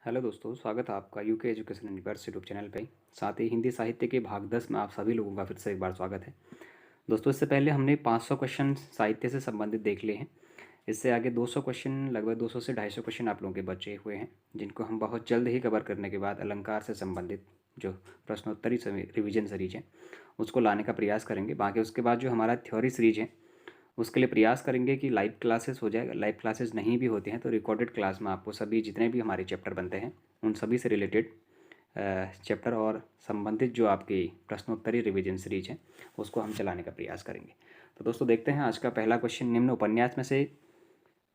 Hello दोस्तों, स्वागत है आपका UK education universe YouTube channel पे। साथ ही हिंदी साहित्य के भाग 10 में आप सभी लोगों का फिर से एक बार स्वागत है। दोस्तों, इससे पहले हमने 500 क्वेश्चन साहित्य से संबंधित देख लिए हैं। इससे आगे 200 क्वेश्चन, लगभग 200 से 250 क्वेश्चन आप लोगों के बचे हुए हैं, जिनको हम बहुत जल्द ही कवर करने के बाद अलंकार से संबंधित जो प्रश्नोत्तरी रिविजन सीरीज है उसको लाने का प्रयास करेंगे। बाकी उसके बाद जो हमारा थ्योरी सीरीज है उसके लिए प्रयास करेंगे कि लाइव क्लासेस हो जाए। लाइव क्लासेस नहीं भी होते हैं तो रिकॉर्डेड क्लास में आपको सभी जितने भी हमारे चैप्टर बनते हैं उन सभी से रिलेटेड चैप्टर और संबंधित जो आपकी प्रश्नोत्तरी रिवीजन सीरीज है उसको हम चलाने का प्रयास करेंगे। तो दोस्तों, देखते हैं आज का पहला क्वेश्चन। निम्न उपन्यास में से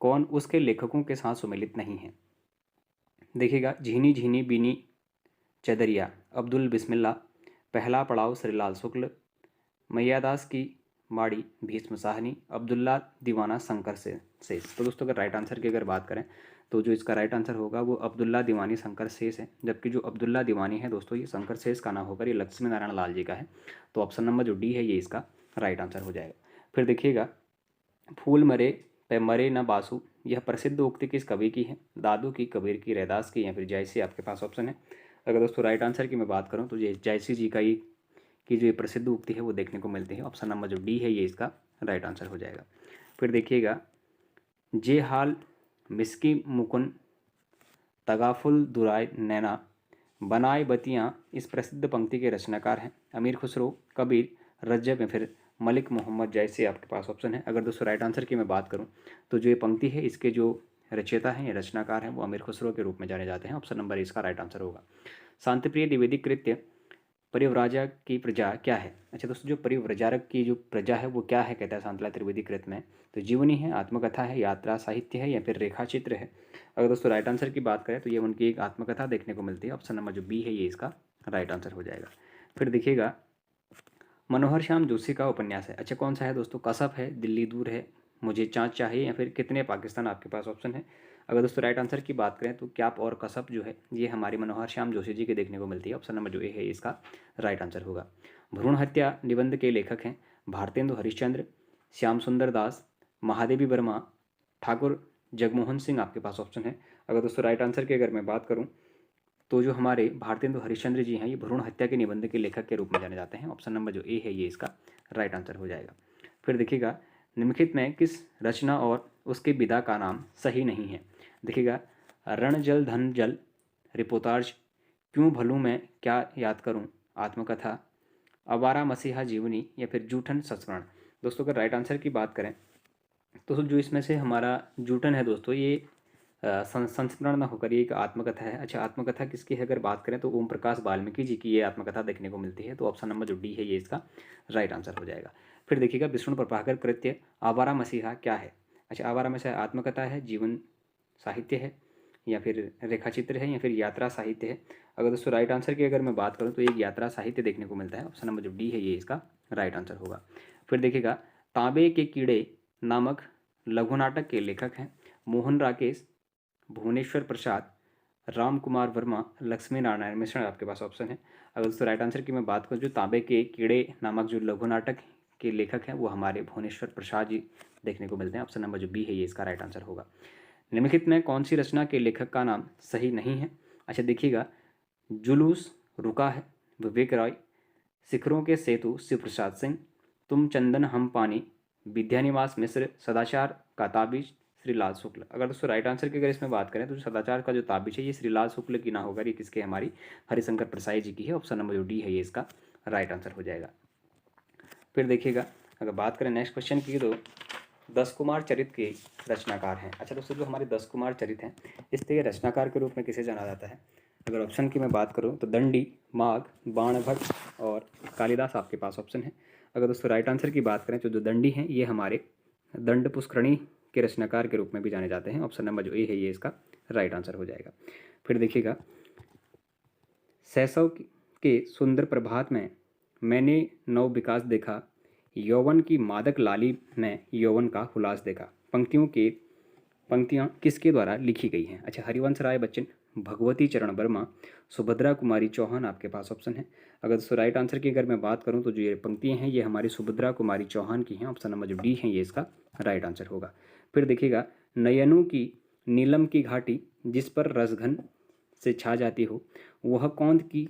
कौन उसके लेखकों के साथ सुमेलित नहीं है? देखिएगा, झीनी झीनी बीनी चदरिया अब्दुल बिस्मिल्ला, पहला पड़ाव श्रीलाल शुक्ल, मैयादास की माड़ी भीष्म साहनी, अब्दुल्ला दीवाना शंकर शेष। तो दोस्तों, अगर राइट आंसर की अगर बात करें तो जो इसका राइट आंसर होगा वो अब्दुल्ला दीवानी शंकर शेष है। जबकि जो अब्दुल्ला दीवानी है दोस्तों, ये शंकर शेष का ना होकर ये लक्ष्मी नारायण लाल जी का है। तो ऑप्शन नंबर जो डी है ये इसका राइट आंसर हो जाएगा। फिर देखिएगा, फूल मरे पे मरे न बासु, यह प्रसिद्ध उक्ति किस कवि की है? दादू की, कबीर की, रैदास की या फिर जायसी आपके पास ऑप्शन है। अगर दोस्तों राइट आंसर की मैं बात करूँ तो ये जायसी जी का ही की जो ये प्रसिद्ध उक्ति है वो देखने को मिलती है। ऑप्शन नंबर जो डी है ये इसका राइट आंसर हो जाएगा। फिर देखिएगा, जे हाल मिस्की मुकुन तगाफुल दुराय नैना बनाए बतियाँ, इस प्रसिद्ध पंक्ति के रचनाकार हैं अमीर खुसरो, कबीर, रज्जब या फिर मलिक मोहम्मद जैसे आपके पास ऑप्शन है। अगर दोस्तों राइट आंसर की मैं बात करूं तो जो ये पंक्ति है इसके जो रचयिता हैं या रचनाकार हैं वो अमीर खुसरो के रूप में जाने जाते हैं। ऑप्शन नंबर इसका राइट आंसर होगा। शांतिप्रिय द्विवेदी कृत्य परिव्राजा की प्रजा क्या है? अच्छा दोस्तों, जो परिव्रजारक की जो प्रजा है वो क्या है कहता है शांतला त्रिवेदी कृत में? तो जीवनी है, आत्मकथा है, यात्रा साहित्य है या फिर रेखा चित्र है। अगर दोस्तों राइट आंसर की बात करें तो ये उनकी एक आत्मकथा देखने को मिलती है। ऑप्शन नंबर जो बी है ये इसका राइट आंसर हो जाएगा। फिर देखिएगा, मनोहर श्याम जोशी का उपन्यास है। अच्छा, कौन सा है दोस्तों? कसब है, दिल्ली दूर है, मुझे चाँद चाहिए या फिर कितने पाकिस्तान आपके पास ऑप्शन है। अगर दोस्तों राइट आंसर की बात करें तो क्याप और कसब जो है ये हमारी मनोहर श्याम जोशी जी के देखने को मिलती है। ऑप्शन नंबर जो ए है इसका राइट आंसर होगा। भ्रूण हत्या निबंध के लेखक हैं भारतेंदु हरिश्चंद्र, श्याम सुंदर दास, महादेवी वर्मा, ठाकुर जगमोहन सिंह आपके पास ऑप्शन है। अगर दोस्तों राइट आंसर की अगर मैं बात करूँ तो जो हमारे भारतेंदु हरिश्चंद्र जी हैं ये भ्रूण हत्या के निबंध के लेखक के रूप में जाने जाते हैं। ऑप्शन नंबर जो ए है ये इसका राइट आंसर हो जाएगा। फिर देखिएगा, निम्नलिखित में किस रचना और उसके विधा का नाम सही नहीं है? देखिएगा, रण जल धन जल, रिपोर्टाज, क्यों भलूँ मैं क्या याद करूँ, आत्मकथा, अवारा मसीहा जीवनी या फिर जूठन संस्मरण। दोस्तों, अगर राइट आंसर की बात करें तो जो इसमें से हमारा जूठन है दोस्तों ये संस्मरण न होकर ये एक आत्मकथा है। अच्छा, आत्मकथा किसकी है अगर बात करें तो ओम प्रकाश वाल्मीकि जी की ये आत्मकथा देखने को मिलती है। तो ऑप्शन नंबर जो डी है ये इसका राइट आंसर हो जाएगा। फिर देखिएगा, विष्णु प्रभाकर कृत्य आवारा मसीहा क्या है? अच्छा, आवारा मसीहा आत्मकथा है, जीवन साहित्य है या फिर रेखाचित्र है या फिर यात्रा साहित्य है। अगर दोस्तों राइट आंसर की अगर मैं बात करूँ तो एक यात्रा साहित्य देखने को मिलता है। ऑप्शन नंबर जो डी है ये इसका राइट आंसर होगा। फिर देखिएगा, तांबे के कीड़े नामक लघु नाटक के लेखक हैं मोहन राकेश, भुवनेश्वर प्रसाद, राम कुमार वर्मा, लक्ष्मी नारायण मिश्र आपके पास ऑप्शन है। अगर दोस्तों राइट आंसर की मैं बात करूँ, जो तांबे के कीड़े नामक जो लघु नाटक के लेखक हैं वो हमारे भुवनेश्वर प्रसाद जी देखने को मिलते हैं। ऑप्शन नंबर जो बी है ये इसका राइट आंसर होगा। निम्नलिखित में कौन सी रचना के लेखक का नाम सही नहीं है? अच्छा देखिएगा, जुलूस रुका है विवेक रॉय, शिखरों के सेतु शिव प्रसाद सिंह, तुम चंदन हम पानी विद्यानिवास मिश्र, सदाचार का ताबीज श्रीलाल शुक्ल। अगर दोस्तों राइट आंसर की अगर इसमें बात करें तो जो सदाचार का जो ताबीज है ये श्रीलाल शुक्ल की ना होकर ये किसके हमारी हरिशंकर प्रसाई जी की है। ऑप्शन नंबर जो डी है ये इसका राइट आंसर हो जाएगा। फिर देखिएगा, अगर बात करें नेक्स्ट क्वेश्चन की तो दस कुमार चरित के रचनाकार हैं। अच्छा दोस्तों, जो हमारे दस कुमार चरित हैं इसके रचनाकार के रूप में किसे जाना जाता है? अगर ऑप्शन की मैं बात करूं तो दंडी, माघ, बाणभट्ट और कालिदास आपके पास ऑप्शन है। अगर दोस्तों राइट आंसर की बात करें तो जो दंडी हैं ये हमारे दंड पुष्करणी के रचनाकार के रूप में भी जाने जाते हैं। ऑप्शन नंबर जो ए है ये इसका राइट आंसर हो जाएगा। फिर देखिएगा, शैशव के सुंदर प्रभात में मैंने नव विकास देखा, यौवन की मादक लाली में यौवन का हुलास देखा। पंक्तियाँ किसके द्वारा लिखी गई हैं? अच्छा, हरिवंश राय बच्चन, भगवती चरण वर्मा, सुभद्रा कुमारी चौहान आपके पास ऑप्शन है। अगर दोस्तों राइट आंसर की अगर मैं बात करूं तो जो ये पंक्तियाँ हैं ये हमारी सुभद्रा कुमारी चौहान की हैं। ऑप्शन नंबर जो डी है ये इसका राइट आंसर होगा। फिर देखिएगा, नयनों की नीलम की घाटी जिस पर रसघन से छा जाती हो, वह कौंध की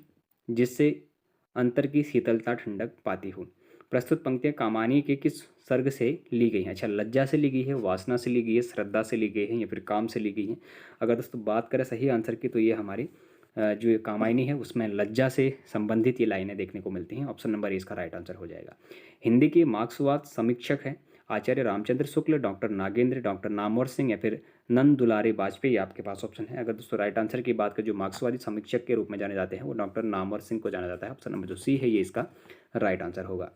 जिससे अंतर की शीतलता ठंडक पाती हो। प्रस्तुत पंक्तियाँ कामानी के किस सर्ग से ली गई हैं? अच्छा, लज्जा से ली गई है, वासना से ली गई है, श्रद्धा से ली गई है या फिर काम से ली गई है? अगर दोस्तों बात करें सही आंसर की तो ये हमारी जो ये कामायनी है उसमें लज्जा से संबंधित ये लाइनें देखने को मिलती हैं। ऑप्शन नंबर ए इसका राइट आंसर हो जाएगा। हिंदी के मार्क्सवाद समीक्षक हैं आचार्य रामचंद्र शुक्ल, डॉक्टर नागेंद्र, डॉक्टर नामवर सिंह या फिर नंद दुलारे वाजपेयी आपके पास ऑप्शन है। अगर दोस्तों राइट आंसर की बात करें, जो मार्क्सवादी समीक्षक के रूप में जाने जाते हैं वो डॉक्टर नामवर सिंह को जाना जाता है। ऑप्शन नंबर जो सी है ये इसका राइट आंसर होगा।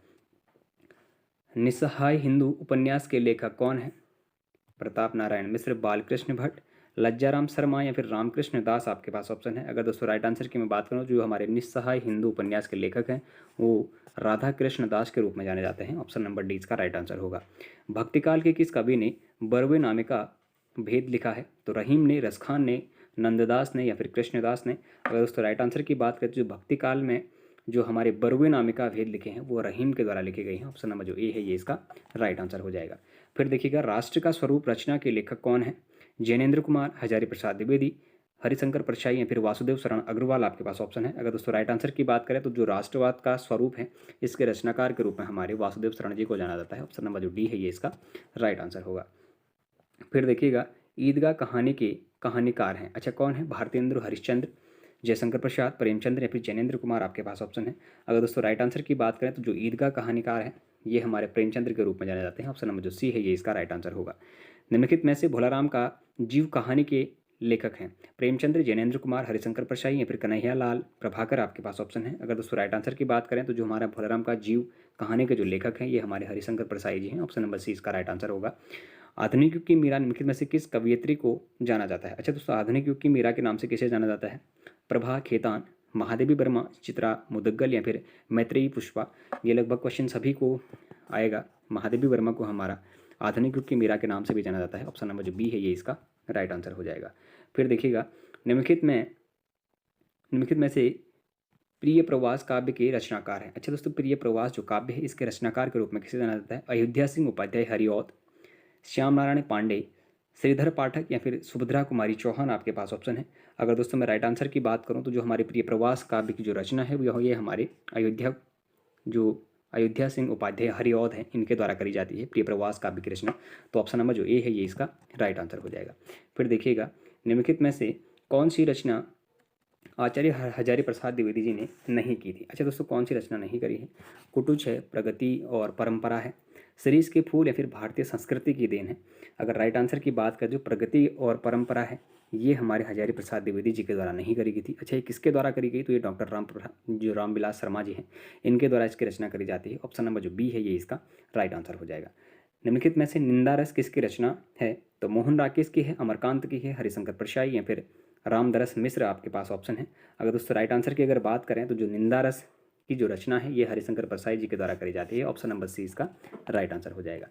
निस्सहाय हिंदू उपन्यास के लेखक कौन है? प्रताप नारायण मिश्र, बालकृष्ण भट्ट, लज्जाराम शर्मा या फिर रामकृष्ण दास आपके पास ऑप्शन है। अगर दोस्तों राइट आंसर की मैं बात करूँ, जो हमारे निस्सहाय हिंदू उपन्यास के लेखक हैं वो राधा कृष्ण दास के रूप में जाने जाते हैं। ऑप्शन नंबर डी इसका राइट आंसर होगा। भक्तिकाल के किस कवि ने बरवे नामे का भेद लिखा है? तो रहीम ने, रसखान ने, नंददास ने या फिर कृष्णदास ने। अगर दोस्तों राइट आंसर की बात करें तो जो भक्तिकाल में जो हमारे बरवे नामे का भेद लिखे हैं वो रहीम के द्वारा लिखे गए हैं। ऑप्शन नंबर जो ए है ये इसका राइट आंसर हो जाएगा। फिर देखिएगा, राष्ट्र का स्वरूप रचना के लेखक कौन है? जैनेन्द्र कुमार, हजारी प्रसाद द्विवेदी, हरिशंकर परशाई या फिर वासुदेव शरण अग्रवाल आपके पास ऑप्शन है। अगर दोस्तों राइट आंसर की बात करें तो जो राष्ट्रवाद का स्वरूप है इसके रचनाकार के रूप में हमारे वासुदेव शरण जी को जाना जाता है। ऑप्शन नंबर जो डी है ये इसका राइट आंसर होगा। फिर देखिएगा, ईदगाह कहानी के कहानीकार हैं, अच्छा कौन है? भारतेंदु हरिश्चंद्र, जयशंकर प्रसाद, प्रेमचंद्र या फिर जैनेन्द्र कुमार आपके पास ऑप्शन है। अगर दोस्तों राइट आंसर की बात करें तो जो ईदगाह कहानीकार है ये हमारे प्रेमचंद्र के रूप में जाने जाते हैं। ऑप्शन नंबर जो सी है ये इसका राइट आंसर होगा। निम्नलिखित में से भोलाराम का जीव कहानी के लेखक हैं? प्रेमचंद्र, जैनेन्द्र कुमार, हरिशंकर परशाई या फिर कन्हैया लाल प्रभाकर आपके पास ऑप्शन है। अगर दोस्तों राइट आंसर की बात करें तो जो हमारा भोलाराम का जीव कहानी के जो लेखक हैं ये हमारे हरिशंकर परशाई जी हैं। ऑप्शन नंबर सी इसका राइट आंसर होगा। आधुनिक युग की मीरा निम्नलिखित में से किस कवयित्री को जाना जाता है? अच्छा दोस्तों, आधुनिक युग की मीरा के नाम से किसे जाना जाता है? प्रभा खेतान, महादेवी वर्मा, चित्रा मुदग्गल या फिर मैत्रेयी पुष्पा। ये लगभग क्वेश्चन सभी को आएगा। महादेवी वर्मा को हमारा आधुनिक युग की मीरा के नाम से भी जाना जाता है। ऑप्शन नंबर जो बी है ये इसका राइट आंसर हो जाएगा। फिर देखिएगा, निम्नलिखित में से प्रिय प्रवास काव्य के रचनाकार हैं। अच्छा दोस्तों, प्रिय प्रवास जो काव्य है इसके रचनाकार के रूप में किसे जाना जाता है? अयोध्या सिंह उपाध्याय हरिऔध, श्याम नारायण पांडे, श्रीधर पाठक या फिर सुभद्रा कुमारी चौहान आपके पास ऑप्शन है। अगर दोस्तों मैं राइट आंसर की बात करूं तो जो हमारे प्रिय प्रवास काव्य की जो रचना है वो ये हमारे अयोध्या सिंह उपाध्याय हरिऔध हैं इनके द्वारा करी जाती है प्रिय प्रवास काव्य की रचना। तो ऑप्शन नंबर जो ए है ये इसका राइट आंसर हो जाएगा। फिर देखिएगा, निम्नलिखित में से कौन सी रचना आचार्य हजारी प्रसाद द्विवेदी जी ने नहीं की थी? अच्छा दोस्तों, कौन सी रचना नहीं करी है? कुटुच है, प्रगति और परंपरा है, शिरीष के फूल या फिर भारतीय संस्कृति की देन है। अगर राइट आंसर की बात करें, जो प्रगति और परंपरा है ये हमारे हजारी प्रसाद द्विवेदी जी के द्वारा नहीं करी गई थी। अच्छा, ये किसके द्वारा करी गई? तो ये डॉक्टर रामविलास शर्मा जी हैं, इनके द्वारा इसकी रचना करी जाती है। ऑप्शन नंबर जो बी है ये इसका राइट आंसर हो जाएगा। निम्नलिखित में से निंदा रस किसकी रचना है? तो मोहन राकेश की है, अमरकांत की है, हरिशंकर परशाई या फिर रामदरस मिश्र आपके पास ऑप्शन है। अगर दोस्तों राइट आंसर की अगर बात करें तो जो निंदा रस की जो रचना है ये हरिशंकर परसाई जी के द्वारा करी जाती है। ऑप्शन नंबर सी इसका राइट आंसर हो जाएगा।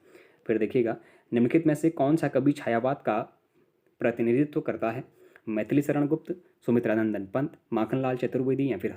फिर देखिएगा, निम्नलिखित में से कौन सा कवि छायावाद का प्रतिनिधित्व करता है? मैथिली शरण गुप्त, सुमित्रानंदन पंत, माखनलाल चतुर्वेदी या फिर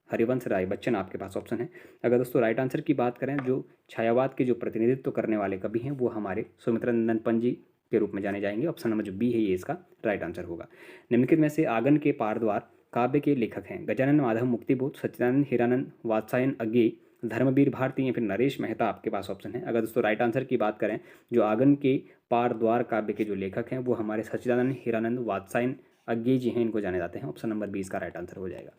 हरिवंश राय बच्चन आपके पास ऑप्शन है। अगर दोस्तों राइट आंसर की बात करें, जो छायावाद के जो प्रतिनिधित्व करने वाले कवि हैं वो हमारे सुमित्रानंदन पंत जी के रूप में जाने जाएंगे। ऑप्शन नंबर जो बी है ये इसका राइट आंसर होगा। निम्नलिखित में से आंगन के पारद्वार काव्य के लेखक हैं? गजानन माधव मुक्तिबोध, सच्चिदानंद हीरानंद, वात्सायन अज्ञे, धर्मवीर भारती या फिर नरेश मेहता आपके पास ऑप्शन है। अगर दोस्तों राइट आंसर की बात करें, जो आंगन के पार द्वार काव्य के जो लेखक हैं वो हमारे सच्चिदानंद हीरानंद, वात्सायन अज्ञे जी हैं, इनको जाने जाते हैं। ऑप्शन नंबर 20 का राइट आंसर हो जाएगा।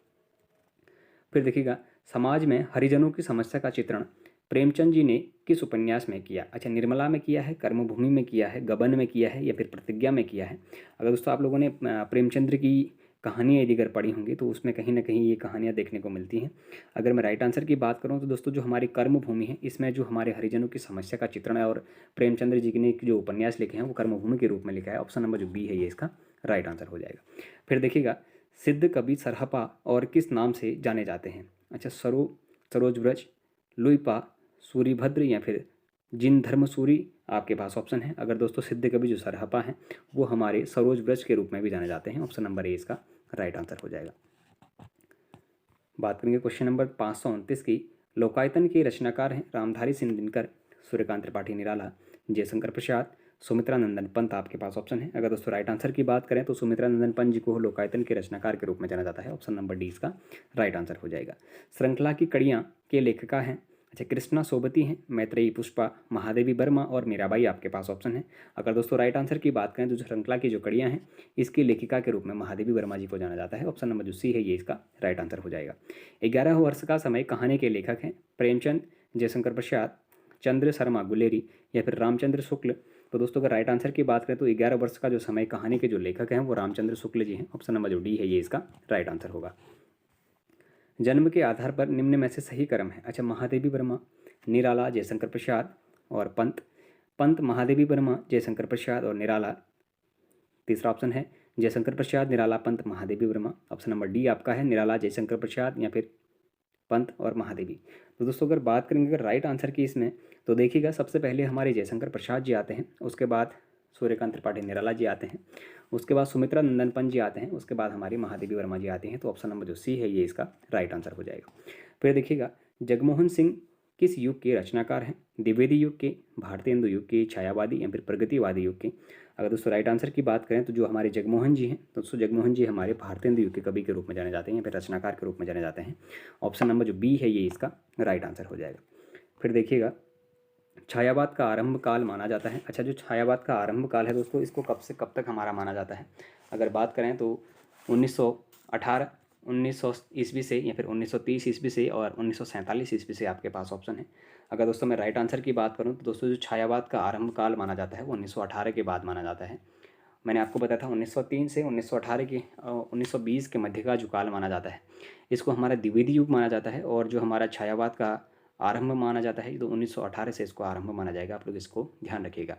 फिर देखिएगा, समाज में हरिजनों की समस्या का चित्रण प्रेमचंद जी ने किस उपन्यास में किया? अच्छा, निर्मला में किया है, कर्मभूमि में किया है, गबन में किया है या फिर प्रतिज्ञा में किया है? अगर दोस्तों आप लोगों ने प्रेमचंद्र की कहानियाँ यदि अगर पढ़ी होंगी तो उसमें कहीं ना कहीं ये कहानियाँ देखने को मिलती हैं। अगर मैं राइट आंसर की बात करूँ तो दोस्तों जो हमारी कर्मभूमि है इसमें जो हमारे हरिजनों की समस्या का चित्रण है और प्रेमचंद्र जी ने जो उपन्यास लिखे हैं वो कर्मभूमि के रूप में लिखा है। ऑप्शन नंबर जो बी है ये इसका राइट आंसर हो जाएगा। फिर देखिएगा, सिद्ध कवि सरहपा और किस नाम से जाने जाते हैं? अच्छा, सरोजव्रज, लुइपा, सूरीभद्र या फिर जिन धर्मसूरी आपके पास ऑप्शन है। अगर दोस्तों सिद्ध कवि जो सरहपा हैं वो हमारे सरोजव्रज के रूप में भी जाने जाते हैं। ऑप्शन नंबर ए इसका राइट आंसर हो जाएगा। बात करेंगे क्वेश्चन नंबर 529 की। लोकायतन के रचनाकार हैं रामधारी सिंह दिनकर, सूर्यकांत त्रिपाठी निराला, जयशंकर प्रसाद, सुमित्रा नंदन पंत आपके पास ऑप्शन है। अगर दोस्तों राइट आंसर की बात करें तो सुमित्रा नंदन पंत जी को लोकायतन के रचनाकार के रूप में जाना जाता है। ऑप्शन नंबर डी इसका राइट आंसर हो जाएगा। श्रृंखला की कड़ियाँ के लेखिका हैं, अच्छा कृष्णा सोबती हैं, मैत्रेयी पुष्पा, महादेवी वर्मा और मीराबाई आपके पास ऑप्शन है। अगर दोस्तों राइट आंसर की बात करें तो श्रृंखला की जो कड़ियाँ हैं इसकी लेखिका के रूप में महादेवी वर्मा जी को जाना जाता है। ऑप्शन नंबर जो सी है ये इसका राइट आंसर हो जाएगा। 11 वर्ष का समय कहानी के लेखक हैं प्रेमचंद, जयशंकर प्रसाद, चंद्र शर्मा गुलेरी या फिर रामचंद्र शुक्ल। तो दोस्तों अगर राइट आंसर की बात करें तो 11 वर्ष का जो समय कहानी के जो लेखक हैं वो रामचंद्र शुक्ल जी हैं। ऑप्शन नंबर जो डी है ये इसका राइट आंसर होगा। जन्म के आधार पर निम्न में से सही क्रम है, अच्छा महादेवी वर्मा, निराला, जयशंकर प्रसाद और पंत। पंत, महादेवी वर्मा, जयशंकर प्रसाद और निराला। तीसरा ऑप्शन है Jaishankar Prasad, Nirala, Pant, Mahadevi Verma. Option number D आपका है निराला, जयशंकर प्रसाद या फिर पंत और महादेवी। तो दोस्तों अगर बात करेंगे अगर राइट आंसर की इसमें तो देखिएगा सबसे पहले हमारे जयशंकर प्रसाद जी आते हैं, उसके बाद सूर्यकांत त्रिपाठी निराला जी आते हैं, उसके बाद सुमित्रा नंदन पंत जी आते हैं, उसके बाद हमारी महादेवी वर्मा जी आती हैं। तो ऑप्शन नंबर जो सी है ये इसका राइट आंसर हो जाएगा। फिर देखिएगा जगमोहन सिंह किस युग के रचनाकार हैं, द्विवेदी युग के, भारतेंदु युग के, छायावादी या फिर प्रगतिवादी युग के। अगर दोस्तों राइट आंसर की बात करें तो जो हमारे जगमोहन जी हैं तो दोस्तों जगमोहन जी हमारे भारतेंदु युग के कवि के रूप में जाने जाते हैं या फिर रचनाकार के रूप में जाने जाते हैं। ऑप्शन नंबर जो बी है ये इसका राइट आंसर हो जाएगा। फिर देखिएगा छायावाद का आरंभ काल माना जाता है, अच्छा जो छायावाद का आरंभ काल है दोस्तों इसको कब से कब तक हमारा माना जाता है। अगर बात करें तो 1918 1900 ईस्वी से या फिर 1930 ईस्वी से और 1947 ईस्वी से आपके पास ऑप्शन है। अगर दोस्तों मैं राइट आंसर की बात करूं तो दोस्तों जो छायावाद का आरंभ काल माना जाता है वो 1918 के बाद माना जाता है। मैंने आपको बताया था 1903 से 1918 के 1920 के मध्य का जो काल माना जाता है इसको हमारा द्विवेदी युग माना जाता है। और जो हमारा छायावाद का आरंभ माना जाता है तो 1918 से इसको आरंभ माना जाएगा, आप लोग इसको ध्यान रखिएगा।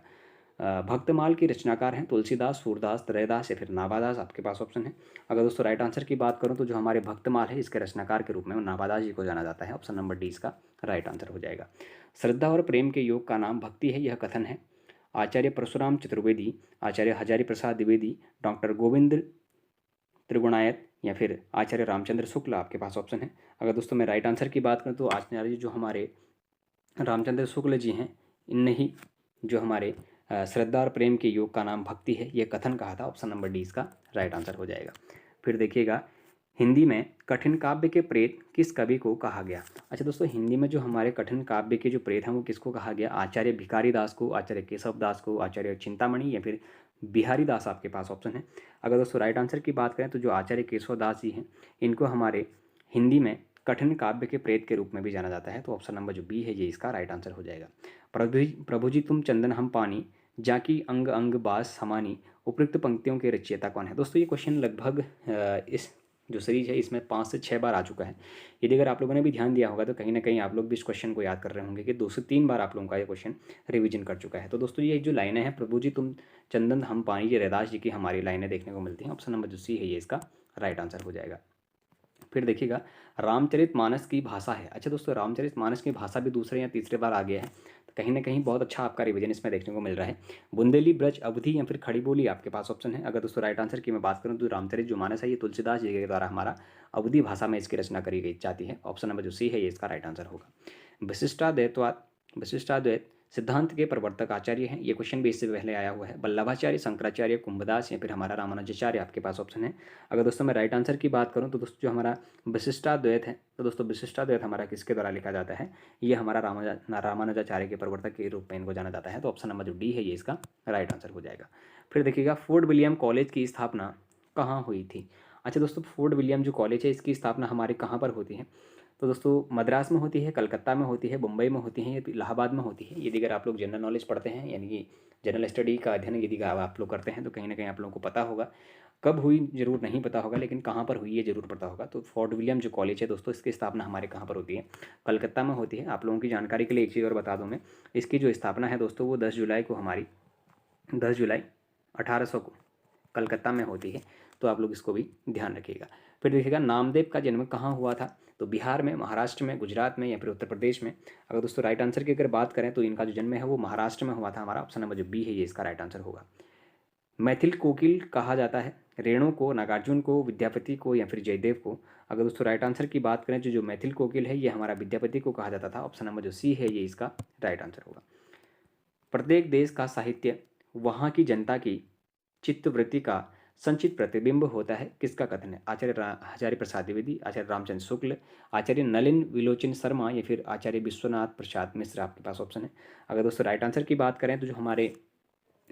भक्तमाल के रचनाकार हैं तुलसीदास, सूरदास, त्रयदास या फिर नाभादास, आपके पास ऑप्शन है। अगर दोस्तों राइट आंसर की बात करूं तो जो हमारे भक्तमाल है इसके रचनाकार के रूप में नाभादास जी को जाना जाता है। ऑप्शन नंबर डी इसका राइट आंसर हो जाएगा। श्रद्धा और प्रेम के योग का नाम भक्ति है, यह कथन है आचार्य परशुराम चतुर्वेदी, आचार्य हजारी प्रसाद द्विवेदी, डॉक्टर गोविंद त्रिगुणायत या फिर आचार्य रामचंद्र शुक्ल, आपके पास ऑप्शन है। अगर दोस्तों मैं राइट आंसर की बात करूं तो आचार्य जो हमारे रामचंद्र शुक्ल जी हैं इनने ही जो हमारे श्रद्धा और प्रेम के योग का नाम भक्ति है यह कथन कहा था। ऑप्शन नंबर डी इसका राइट आंसर हो जाएगा। फिर देखिएगा हिंदी में कठिन काव्य के प्रेत किस कवि को कहा गया। अच्छा दोस्तों हिंदी में जो हमारे कठिन काव्य के जो प्रेत हैं वो किसको कहा गया, आचार्य भिखारी दास को, आचार्य केशव दास को, आचार्य चिंतामणि या फिर बिहारी दास, आपके पास ऑप्शन है। अगर दोस्तों राइट आंसर की बात करें तो जो आचार्य केशव दास जी हैं इनको हमारे हिंदी में कठिन काव्य के प्रेत के रूप में भी जाना जाता है। तो ऑप्शन नंबर जो बी है ये इसका राइट आंसर हो जाएगा। प्रभु जी तुम चंदन हम पानी, जाकी अंग अंग बास समानी, उपयुक्त पंक्तियों के रचयिता कौन है। दोस्तों ये क्वेश्चन लगभग इस जो सीरीज है इसमें 5 से 6 बार आ चुका है। यदि अगर आप लोगों ने भी ध्यान दिया होगा तो कहीं ना कहीं आप लोग भी इस क्वेश्चन को याद कर रहे होंगे कि 2 से 3 बार आप लोगों का ये क्वेश्चन रिवीजन कर चुका है। तो दोस्तों ये जो लाइनें हैं प्रभु जी तुम चंदन हम पानी, ये रैदास जी की हमारी लाइनें देखने को मिलती हैं। ऑप्शन नंबर जो सी है ये इसका राइट आंसर हो जाएगा। फिर देखिएगा रामचरितमानस की भाषा है, अच्छा दोस्तों रामचरितमानस की भाषा भी दूसरे या तीसरे बार आ गया है तो कहीं ना कहीं बहुत अच्छा आपका रिवीजन इसमें देखने को मिल रहा है। बुंदेली, ब्रज, अवधि या फिर खड़ी बोली, आपके पास ऑप्शन है। अगर दोस्तों राइट आंसर की मैं बात करूं तो रामचरित जो मानस है ये तुलसीदास जी के द्वारा हमारा अवधि भाषा में इसकी रचना करी गई जाती है। ऑप्शन नंबर जो सी है ये इसका राइट आंसर होगा। विशिष्टाद्वैत सिद्धांत के प्रवर्तक आचार्य हैं, ये क्वेश्चन भी इससे पहले आया हुआ है। वल्लभाचार्य, शंकराचार्य, कुंभदास या फिर हमारा रामानुजाचार्य, आपके पास ऑप्शन है। अगर दोस्तों मैं राइट आंसर की बात करूं तो दोस्तों जो हमारा विशिष्टाद्वैत है तो दोस्तों विशिष्टाद्वैत हमारा किसके द्वारा लिखा जाता है, ये हमारा रामानुजाचार्य के प्रवर्तक के रूप में इनको जाना जाता है। तो ऑप्शन नंबर जो डी है ये इसका राइट आंसर हो जाएगा। फिर देखिएगा फोर्ट विलियम कॉलेज की स्थापना कहाँ हुई थी। अच्छा दोस्तों फोर्ट विलियम जो कॉलेज है इसकी स्थापना हमारे कहाँ पर होती है, तो दोस्तों मद्रास में होती है, कलकत्ता में होती है, मुंबई में होती है या इलाहाबाद में होती है। यदि अगर आप लोग जनरल नॉलेज पढ़ते हैं यानी कि जनरल स्टडी का अध्ययन यदि आप लोग करते हैं तो कहीं ना कहीं आप लोगों को पता होगा, कब हुई जरूर नहीं पता होगा लेकिन कहाँ पर हुई ये जरूर पता होगा। तो फोर्ट विलियम जो कॉलेज है दोस्तों इसकी स्थापना हमारे कहाँ पर होती है, कलकत्ता में होती है। आप लोगों की जानकारी के लिए एक चीज़ और बता दूँ मैं, इसकी जो स्थापना है दोस्तों वो 10 जुलाई को हमारी 10 जुलाई 1800 को कलकत्ता में होती है। तो आप लोग इसको भी ध्यान रखिएगा। फिर देखिएगा नामदेव का जन्म कहाँ हुआ था, तो बिहार में, महाराष्ट्र में, गुजरात में या फिर उत्तर प्रदेश में। अगर दोस्तों राइट आंसर की अगर बात करें तो इनका जो जन्म है वो महाराष्ट्र में हुआ था। हमारा ऑप्शन नंबर जो बी है ये इसका राइट आंसर होगा। मैथिल कोकिल कहा जाता है रेणु को, नागार्जुन को, विद्यापति को या फिर जयदेव को। अगर दोस्तों राइट आंसर की बात करें तो जो मैथिल कोकिल है ये हमारा विद्यापति को कहा जाता था। ऑप्शन नंबर जो सी है ये इसका राइट आंसर होगा। प्रत्येक देश का साहित्य वहाँ की जनता की चित्तवृत्ति का संचित प्रतिबिंब होता है, किसका कथन है? आचार्य प्रसाद द्विवेदी, आचार्य रामचंद्र शुक्ल, आचार्य नलिन विलोचन शर्मा या फिर आचार्य विश्वनाथ प्रसाद मिश्र आपके पास ऑप्शन है। अगर दोस्तों राइट आंसर की बात करें तो जो हमारे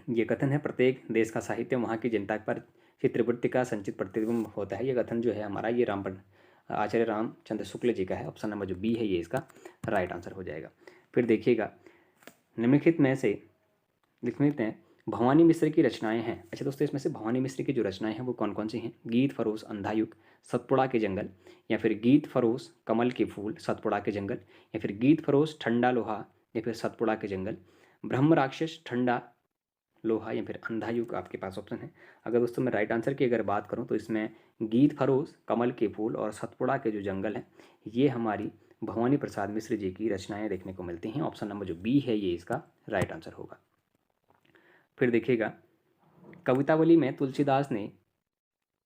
ये कथन है, प्रत्येक देश का साहित्य वहाँ की जनता पर चित्रवृत्ति का संचित प्रतिबिंब होता है, ये कथन जो है हमारा ये आचार्य रामचंद्र शुक्ल जी का है। ऑप्शन नंबर जो बी है ये इसका राइट आंसर हो जाएगा। फिर देखिएगा, निम्नलिखित में से लिखते हैं भवानी मिश्र की रचनाएं हैं। अच्छा दोस्तों, इसमें से भवानी मिश्र की जो रचनाएं हैं वो कौन कौन सी हैं? गीत फरोश अंधायुग, सतपुड़ा के जंगल, या फिर गीत फरोश कमल के फूल, सतपुड़ा के जंगल, या फिर गीत फरोश ठंडा लोहा, या फिर सतपुड़ा के जंगल, ब्रह्म राक्षस ठंडा लोहा, या फिर अंधायुग आपके पास ऑप्शन है। अगर दोस्तों मैं राइट आंसर की अगर बात करूँ तो इसमें गीत फरोश कमल के फूल और सतपुड़ा के जो जंगल हैं ये हमारी भवानी प्रसाद मिश्र जी की रचनाएं देखने को मिलती हैं। ऑप्शन नंबर जो बी है ये इसका राइट आंसर होगा। फिर देखिएगा, कवितावली में तुलसीदास ने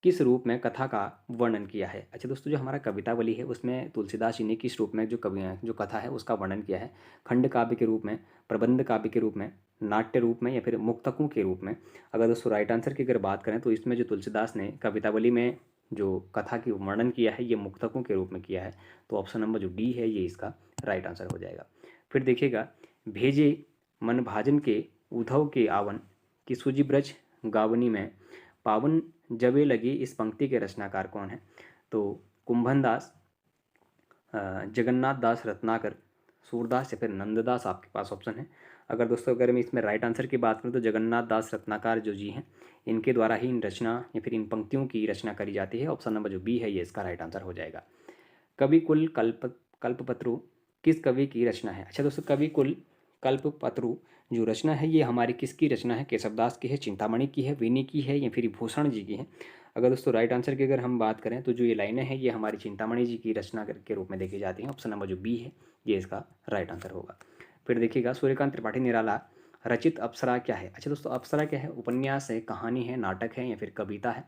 किस रूप में कथा का वर्णन किया है? अच्छा दोस्तों, जो हमारा कवितावली है उसमें तुलसीदास जी ने किस रूप में जो कथा है उसका वर्णन किया है? खंड काव्य के रूप में, प्रबंध काव्य के रूप में, नाट्य रूप में, या फिर मुक्तकों के रूप में? अगर दोस्तों राइट आंसर की अगर बात करें तो इसमें जो तुलसीदास ने कवितावली में जो कथा की वर्णन किया है ये मुक्तकों के रूप में किया है। तो ऑप्शन नंबर जो डी है ये इसका राइट आंसर हो जाएगा। फिर देखिएगा, भेजे मन भाजन के उद्धव के आवन की सूजी ब्रज गावनी में पावन जबे लगी, इस पंक्ति के रचनाकार कौन है? तो कुंभन दास, जगन्नाथ दास रत्नाकर, सूरदास, या फिर नंददास आपके पास ऑप्शन है। अगर दोस्तों अगर मैं इसमें राइट आंसर की बात करूँ तो जगन्नाथ दास रत्नाकर जो जी हैं इनके द्वारा ही इन रचना या फिर इन पंक्तियों की रचना करी जाती है। ऑप्शन नंबर जो बी है ये इसका राइट आंसर हो जाएगा। कवि कुल कल्पपत्रु किस कवि की रचना है? अच्छा दोस्तों, कवि कुल कल्पपत्रु जो रचना है ये हमारी किसकी रचना है? केशवदास की है, चिंतामणि की है, वेनी की है, या फिर भूषण जी की है? अगर दोस्तों राइट आंसर की अगर हम बात करें तो जो ये लाइनें हैं ये हमारी चिंतामणि जी की रचना के रूप में देखी जाती हैं। ऑप्शन नंबर जो बी है ये इसका राइट आंसर होगा। फिर देखिएगा, सूर्यकांत त्रिपाठी निराला रचित अप्सरा क्या है? अच्छा दोस्तों, अप्सरा क्या है? उपन्यास है, कहानी है, नाटक है, या फिर कविता है?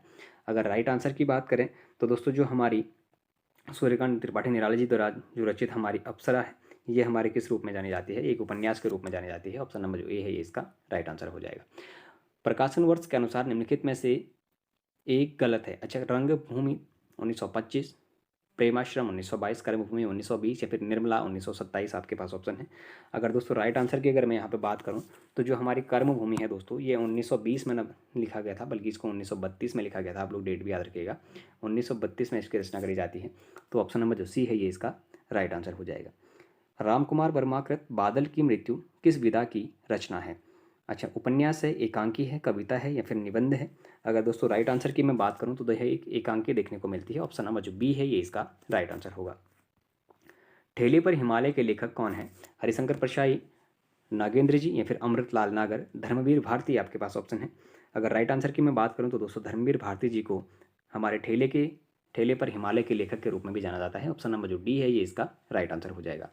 अगर राइट आंसर की बात करें तो दोस्तों जो हमारी सूर्यकांत त्रिपाठी निराला जी द्वारा जो रचित हमारी अप्सरा है ये हमारे किस रूप में जानी जाती है? एक उपन्यास के रूप में जानी जाती है। ऑप्शन नंबर जो ए है ये इसका राइट आंसर हो जाएगा। प्रकाशन वर्ष के अनुसार निम्नलिखित में से एक गलत है। अच्छा, रंगभूमि 1925, प्रेमाश्रम 1922, कर्मभूमि 1920, या फिर निर्मला 1927 आपके पास ऑप्शन है। अगर दोस्तों राइट आंसर की अगर मैं यहाँ पे बात करूँ तो जो हमारी कर्मभूमि है दोस्तों ये 1920 में न लिखा गया था, बल्कि इसको 1932 में लिखा गया था। आप लोग डेट भी याद रखिएगा, 1932 में इसकी रचना करी जाती है। तो ऑप्शन नंबर जो सी है ये इसका राइट आंसर हो जाएगा। रामकुमार वर्मा कृत बादल की मृत्यु किस विधा की रचना है? अच्छा, उपन्यास है, एकांकी है, कविता है, या फिर निबंध है? अगर दोस्तों राइट आंसर की मैं बात करूं तो यह एक एकांकी देखने को मिलती है। ऑप्शन नंबर जो बी है ये इसका राइट आंसर होगा। ठेले पर हिमालय के लेखक कौन है? हरिशंकर परशाई, नागेंद्र जी, या फिर अमृतलाल नागर, धर्मवीर भारती आपके पास ऑप्शन है। अगर राइट आंसर की मैं बात करूँ तो दोस्तों धर्मवीर भारती जी को हमारे ठेले पर हिमालय के लेखक के रूप में भी जाना जाता है। ऑप्शन नंबर जो डी है ये इसका राइट आंसर हो जाएगा।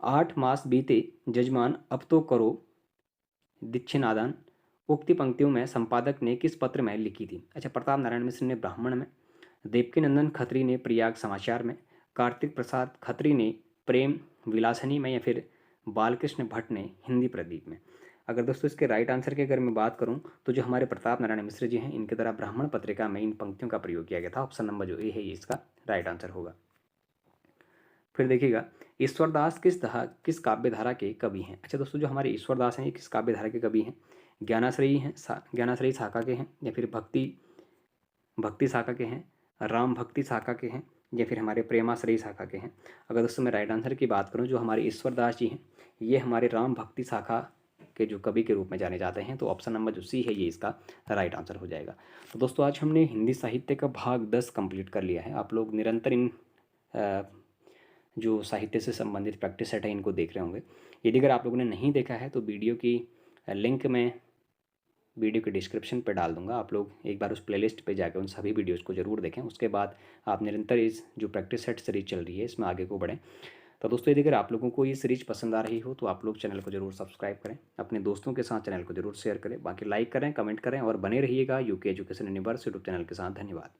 8 मास बीते जजमान अब तो करो दीक्षिनादान, उक्ति पंक्तियों में संपादक ने किस पत्र में लिखी थी? अच्छा, प्रताप नारायण मिश्र ने ब्राह्मण में, देवकीनंदन खत्री ने प्रयाग समाचार में, कार्तिक प्रसाद खत्री ने प्रेम विलासनी में, या फिर बालकृष्ण भट्ट ने हिंदी प्रदीप में? अगर दोस्तों इसके राइट आंसर की अगर मैं बात करूं तो जो हमारे प्रताप नारायण मिश्र जी हैं इनके द्वारा ब्राह्मण पत्रिका में इन पंक्तियों का प्रयोग किया गया था। ऑप्शन नंबर जो ए है ये इसका राइट आंसर होगा। फिर देखिएगा, ईश्वरदास किस काव्य धारा के कवि हैं? अच्छा दोस्तों, जो हमारे ईश्वरदास हैं ये किस काव्य धारा के कवि हैं? ज्ञानाश्रयी हैं, ज्ञानाश्रयी शाखा के हैं, या फिर भक्ति शाखा के हैं, राम भक्ति शाखा के हैं, या फिर हमारे प्रेमाश्रयी शाखा के हैं? अगर दोस्तों मैं राइट आंसर की बात करूं, जो हमारे ईश्वरदास जी हैं ये हमारे राम भक्ति शाखा के जो कवि के रूप में जाने जाते हैं। तो ऑप्शन नंबर जो सी है ये इसका राइट आंसर हो जाएगा। तो दोस्तों आज हमने हिंदी साहित्य का भाग 10 कंप्लीट कर लिया है। आप लोग निरंतर इन जो साहित्य से संबंधित प्रैक्टिस सेट है इनको देख रहे होंगे। यदि अगर आप लोगों ने नहीं देखा है तो वीडियो की लिंक मैं वीडियो के डिस्क्रिप्शन पर डाल दूंगा। आप लोग एक बार उस प्लेलिस्ट पे जाकर उन सभी वीडियोज़ को ज़रूर देखें। उसके बाद आप निरंतर इस जो प्रैक्टिस सेट सीरीज चल रही है इसमें आगे को बढ़ें। तो दोस्तों यदि अगर आप लोगों को ये सीरीज पसंद आ रही हो तो आप लोग चैनल को जरूर सब्सक्राइब करें, अपने दोस्तों के साथ चैनल को जरूर शेयर करें, बाकी लाइक करें, कमेंट करें और बने रहिएगा UK education universe YouTube channel के साथ। धन्यवाद।